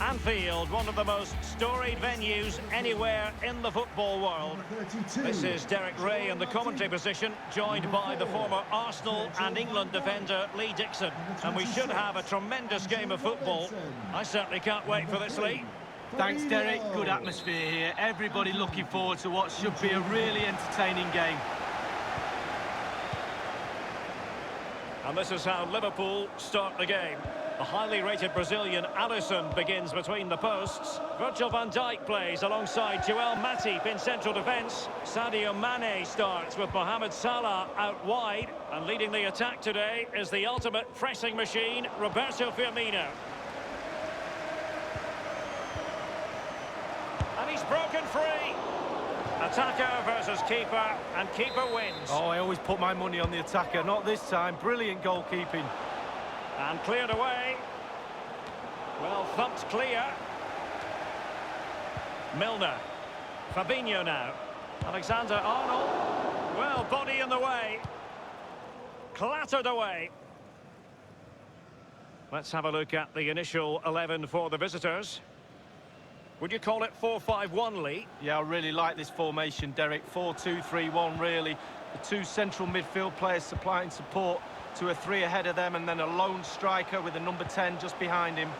Anfield, one of the most storied venues anywhere in the football world. This is Derek Ray in the commentary position, joined by the former Arsenal and England defender Lee Dixon. And we should have a tremendous game of football. I certainly can't wait for this, Lee. Thanks, Derek. Good atmosphere here. Everybody looking forward to what should be a really entertaining game. And this is how Liverpool start the game. The highly rated Brazilian Alisson begins between the posts. Virgil van Dijk plays alongside Joel Matip in central defence. Sadio Mane starts with Mohamed Salah out wide. And leading the attack today is the ultimate pressing machine, Roberto Firmino. And he's broken free. Attacker versus keeper, and keeper wins. Oh, I always put my money on the attacker. Not this time. Brilliant goalkeeping. And cleared away. Well thumped clear. Milner. Fabinho now. Alexander-Arnold. Well, body in the way. Clattered away. Let's have a look at the initial 11 for the visitors. Would you call it 4-5-1, Lee? Yeah, I really like this formation, Derek. 4-2-3-1, really. The two central midfield players supplying support to a three ahead of them, and then a lone striker with a number 10 just behind him.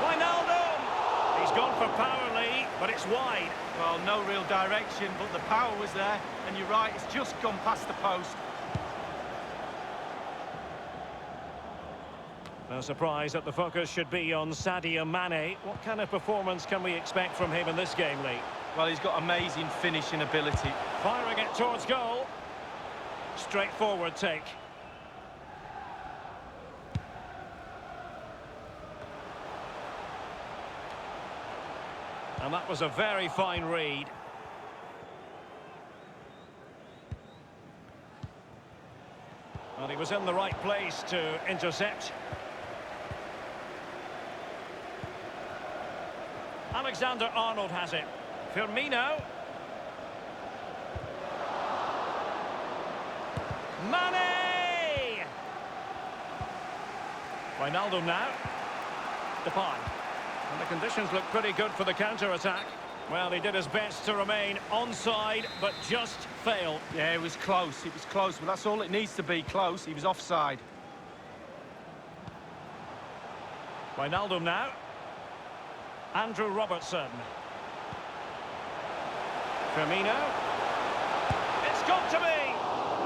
Wijnaldum! He's gone for power, Lee, but it's wide. Well, no real direction, but the power was there, and you're right, it's just gone past the post. No surprise that the focus should be on Sadio Mane. What kind of performance can we expect from him in this game, Lee? Well, he's got amazing finishing ability. Firing it towards goal. Straightforward take. And that was a very fine read. Well, he was in the right place to intercept. Alexander-Arnold has it. Firmino. Mane! Wijnaldum now. Depay. And the conditions look pretty good for the counter-attack. Well, he did his best to remain onside, but just failed. Yeah, it was close, but that's all it needs to be, close. He was offside. Wijnaldum now. Andrew Robertson. Firmino. It's got to be!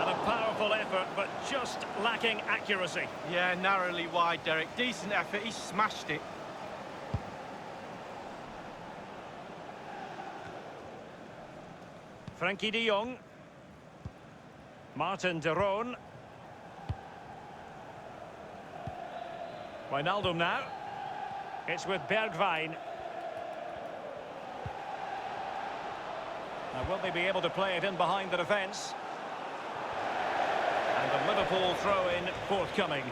And a powerful effort, but just lacking accuracy. Yeah, narrowly wide, Derek. Decent effort, he smashed it. Frankie de Jong. Martin de Roon. Wijnaldum now. It's with Bergwijn. Now, will they be able to play it in behind the defence? And the Liverpool throw-in forthcoming.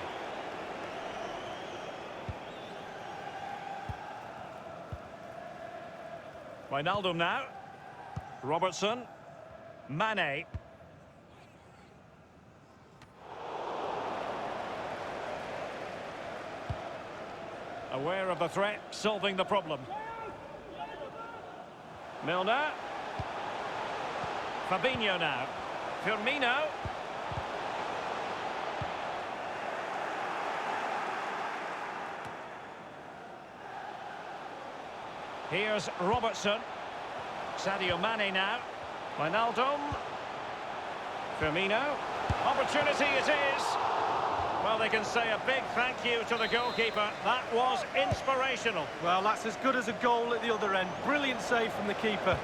Wijnaldum now. Robertson. Mane. Aware of the threat, solving the problem. Milner. Fabinho now. Firmino. Here's Robertson. Sadio Mane now. Wijnaldum. Firmino. Opportunity it is. Well, they can say a big thank you to the goalkeeper. That was inspirational. Well, that's as good as a goal at the other end. Brilliant save from the keeper.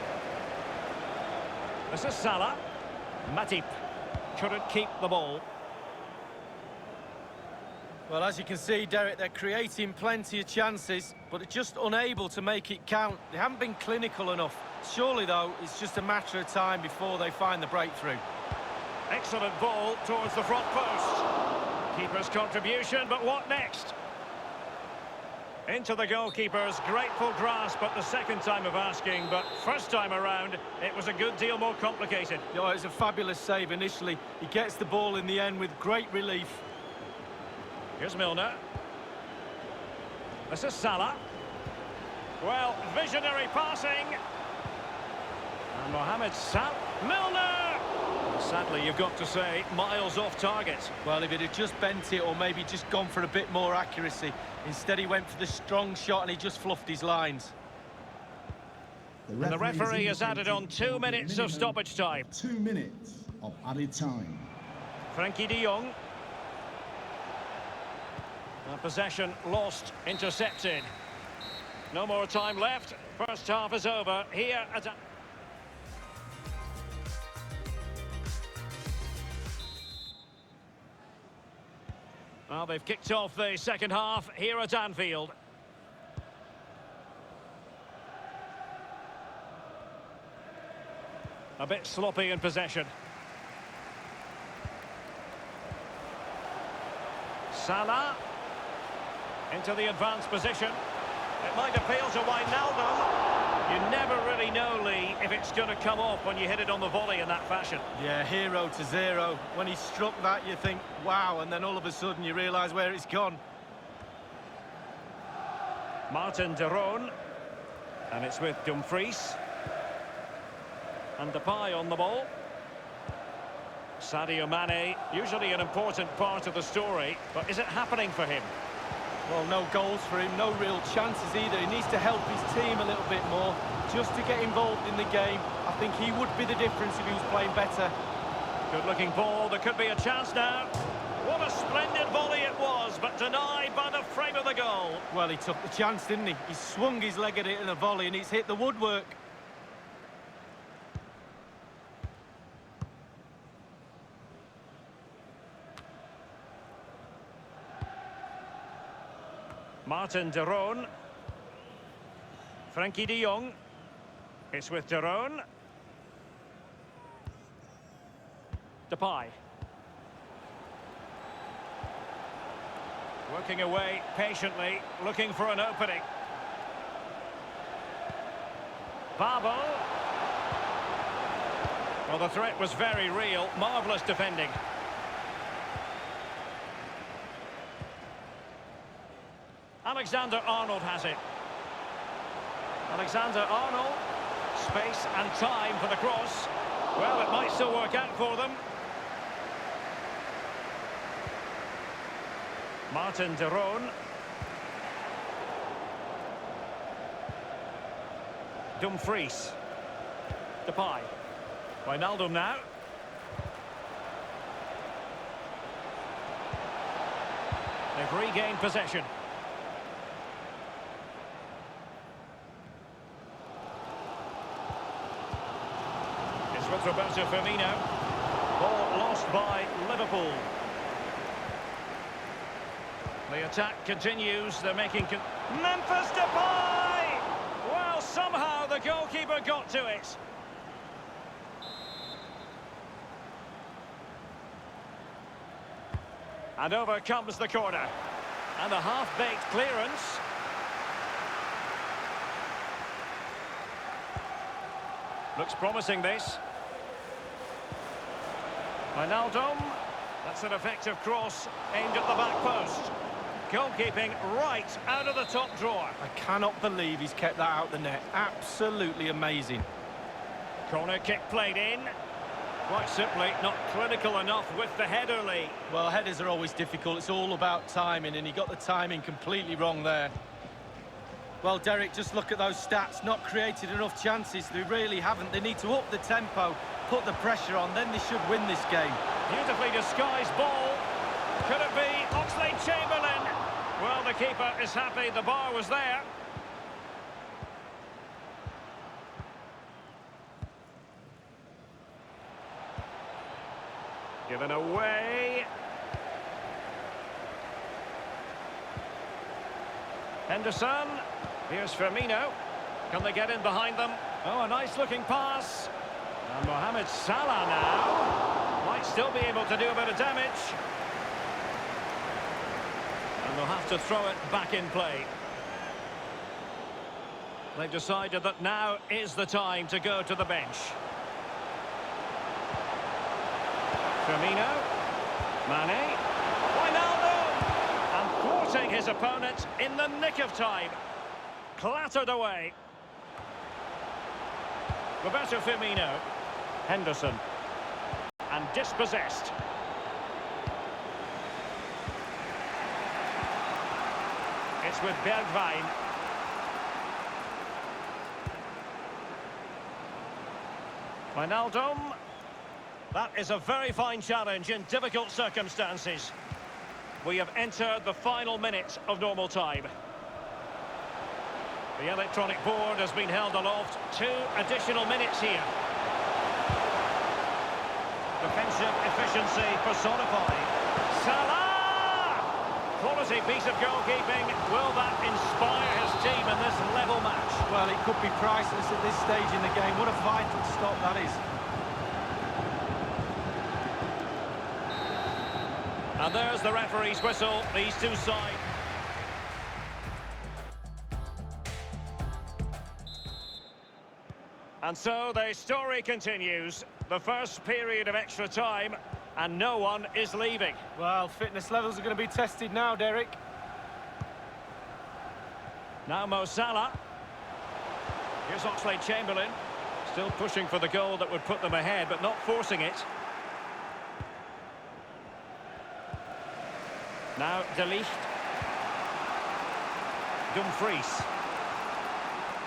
This is Salah. Matip couldn't keep the ball. Well, as you can see, Derek, they're creating plenty of chances, but they're just unable to make it count. They haven't been clinical enough. Surely, though, it's just a matter of time before they find the breakthrough. Excellent ball towards the front post. Keeper's contribution, but what next? Into the goalkeeper's grateful grasp at the second time of asking, but first time around, it was a good deal more complicated. Oh, it's a fabulous save initially. He gets the ball in the end with great relief. Here's Milner. This is Salah. Well, visionary passing. And Mohamed Salah. Milner! Sadly, you've got to say, miles off target. Well, if it had just bent it or maybe just gone for a bit more accuracy. Instead, he went for the strong shot and he just fluffed his lines. And the referee has added on 2 minutes of stoppage time. 2 minutes of added time. Frankie de Jong. Possession lost, intercepted. No more time left. First half is over. Here at... Well, they've kicked off the second half here at Anfield. A bit sloppy in possession. Salah into the advanced position. It might appeal to Wijnaldum. You never really know, Lee, if it's going to come off when you hit it on the volley in that fashion. Yeah, 0-0. When he struck that, you think, wow, and then all of a sudden you realise where it's gone. Martin de Roon. And it's with Dumfries. And Depay on the ball. Sadio Mane, usually an important part of the story, but is it happening for him? Well, no goals for him, no real chances either. He needs to help his team a little bit more, just to get involved in the game. I think he would be the difference if he was playing better. Good-looking ball, there could be a chance now. What a splendid volley it was, but denied by the frame of the goal. Well, he took the chance, didn't he? He swung his leg at it in a volley and it's hit the woodwork. Martin de Roon. Frankie de Jong. It's with de Roon. Depay. Working away patiently, looking for an opening. Babo. Well, the threat was very real. Marvellous defending. Alexander-Arnold has it. Alexander-Arnold. Space and time for the cross. Well, it might still work out for them. Martin de Roon. Dumfries. Depay. Wijnaldum now. They've regained possession. It's with Roberto Firmino. Ball lost by Liverpool. The attack continues. They're making... Memphis Depay! Well, somehow the goalkeeper got to it. And over comes the corner. And a half-baked clearance. Looks promising, this. Wijnaldum. That's an effective cross aimed at the back post. Goalkeeping right out of the top drawer. I cannot believe he's kept that out the net. Absolutely amazing. Corner kick played in. Quite simply, not clinical enough with the header, Lee. Well, headers are always difficult. It's all about timing, and he got the timing completely wrong there. Well, Derek, just look at those stats. Not created enough chances. They really haven't. They need to up the tempo, put the pressure on, then they should win this game. Beautifully disguised ball. Could it be Oxlade-Chamberlain? Well, the keeper is happy the bar was there. Given away. Henderson. Here's Firmino. Can they get in behind them? Oh, a nice-looking pass. And Mohamed Salah now. Might still be able to do a bit of damage. And they'll have to throw it back in play. They've decided that now is the time to go to the bench. Firmino. Mane. Wijnaldum. And thwarting Tackling his opponent in the nick of time. Clattered away. Roberto Firmino. Henderson. And dispossessed. It's with Bergwijn. Wijnaldum. That is a very fine challenge in difficult circumstances. We have entered the final minute of normal time. The electronic board has been held aloft. 2 additional minutes here. Defensive efficiency personified. Salah! Quality piece of goalkeeping. Will that inspire his team in this level match? Well, it could be priceless at this stage in the game. What a vital stop that is. And there's the referee's whistle. These two sides. And so the story continues. The first period of extra time, and no one is leaving. Well, fitness levels are going to be tested now, Derek. Now Mo Salah. Here's Oxlade-Chamberlain. Still pushing for the goal that would put them ahead, but not forcing it. Now De Ligt. Dumfries.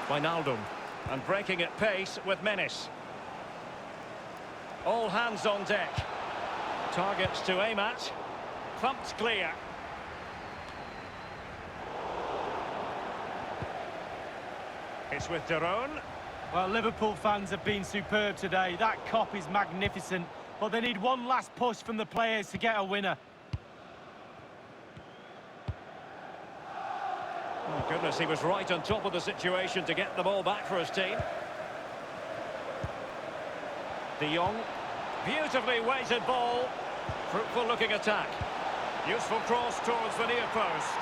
Wijnaldum. And breaking at pace with menace. All hands on deck. Targets to aim at. Thumped clear. It's with De Roon. Well, Liverpool fans have been superb today. That cop is magnificent. But they need one last push from the players to get a winner. Oh, goodness, he was right on top of the situation to get the ball back for his team. De Jong. Beautifully weighted ball. Fruitful looking attack. Useful cross towards the near post.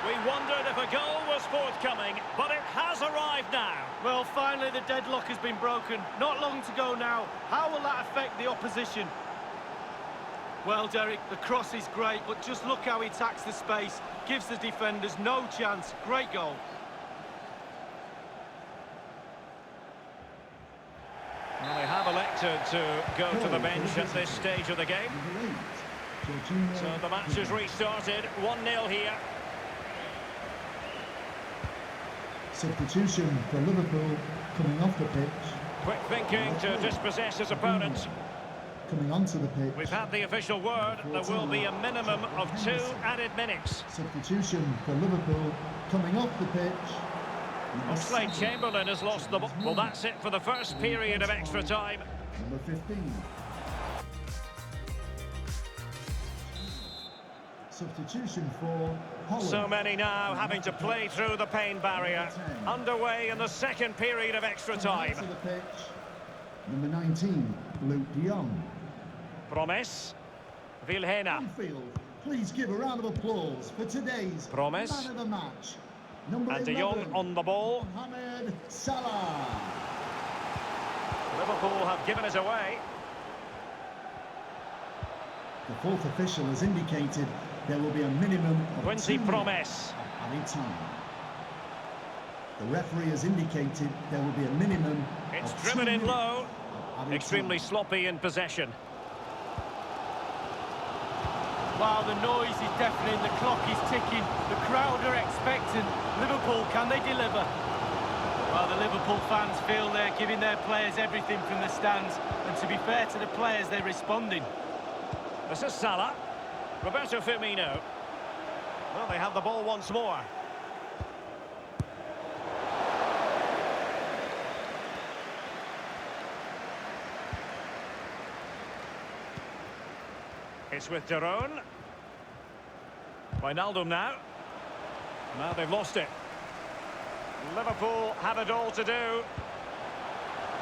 We wondered if a goal was forthcoming, but it has arrived now. Well, finally the deadlock has been broken. Not long to go now. How will that affect the opposition? Well, Derek, the cross is great, but just look how he attacks the space. Gives the defenders no chance. Great goal. Well, they have elected to go to the bench at this stage of the game. So the match has restarted. 1-0 here. Substitution for Liverpool coming off the pitch. Quick thinking to dispossess his opponent. Coming onto the pitch. We've had the official word. There will be a minimum of 2 added minutes. Substitution for Liverpool coming off the pitch. Oxlade-Chamberlain has lost the ball. Well, that's it for the first period of extra time. Number 15. Substitution for Holland. So many now having to play through the pain barrier. Underway in the second period of extra time. To the pitch. Number 19, Luke de Jong. Promes. Vilhena. Anfield, please give a round of applause for today's Promes. man of the match. Number And De 11, Jong on the ball. Mohamed Salah. Liverpool have given it away. The fourth official has indicated there will be a minimum of Quincy 2 Promes. minutes of added time. The referee has indicated there will be a minimum It's of driven 2 in minutes low. of added Extremely time. sloppy in possession. Wow, the noise is deafening, the clock is ticking, the crowd are expectant. Liverpool, can they deliver? Well, the Liverpool fans feel they're giving their players everything from the stands, and to be fair to the players, they're responding. This is Salah. Roberto Firmino. Well, they have the ball once more. It's with De Roon. Wijnaldum now. Now they've lost it. Liverpool have it all to do.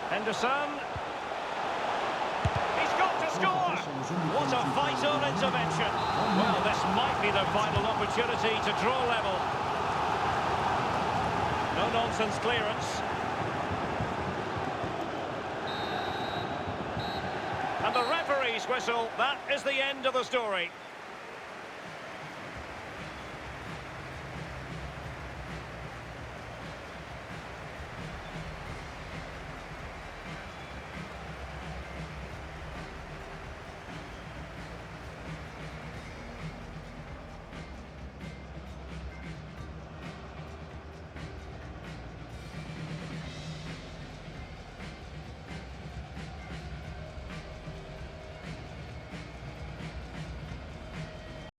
Henderson. He's got to score! What a vital intervention. Well, this might be the final opportunity to draw level. No-nonsense clearance. And the referee's whistle, that is the end of the story.